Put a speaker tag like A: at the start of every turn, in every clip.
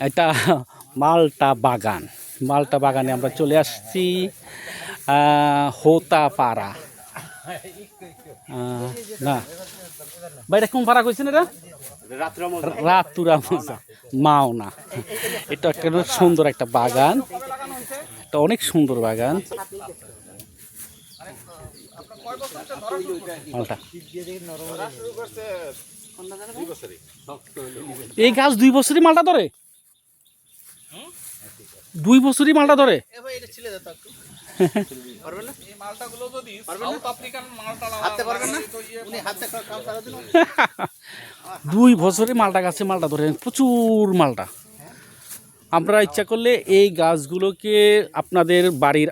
A: এটা মালটা বাগান। মালটা বাগানে আমরা চলে আসছি হোতাপাড়া। না বাইরে কোন পাড়া কইছেন এটা? রাতুরা মজা মাও না। এটা একটা সুন্দর একটা বাগান, এটা অনেক সুন্দর বাগান। মালটা এই গাছ 2 বছরই মালটা ধরে, 2 বছরই মালটা ধরে। 2 বছরে মালটা গাছে মালটা ধরে, প্রচুর মালটা। আমরা ইচ্ছা করলে এই গাছগুলোকে আপনাদের বাড়ির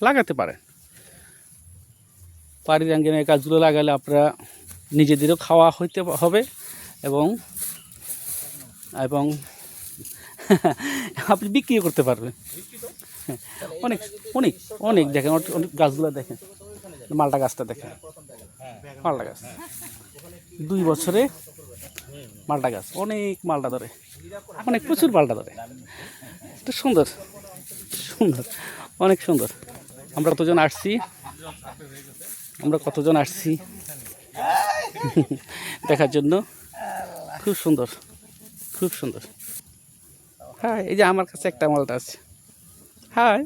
A: লাগাতে পারেন। বাড়ির আঙ্গিনে এই গাছগুলো লাগালে আপনারা নিজেদেরও খাওয়া হইতে হবে এবং এবং আপনি বিক্রি করতে পারবেন। অনেক অনেক অনেক দেখেন, অনেক গাছগুলো দেখেন, মালটা গাছটা দেখেন, মালটা গাছ 2 বছরে মালটা গাছ অনেক মালটা ধরে, অনেক প্রচুর মালটা ধরে। এটা সুন্দর সুন্দর, অনেক সুন্দর। আমরা কতজন আসছি দেখার জন্য। খুব সুন্দর, খুব সুন্দর। হ্যাঁ, এই যে আমার কাছে একটা মালটা আছে। হ্যাঁ।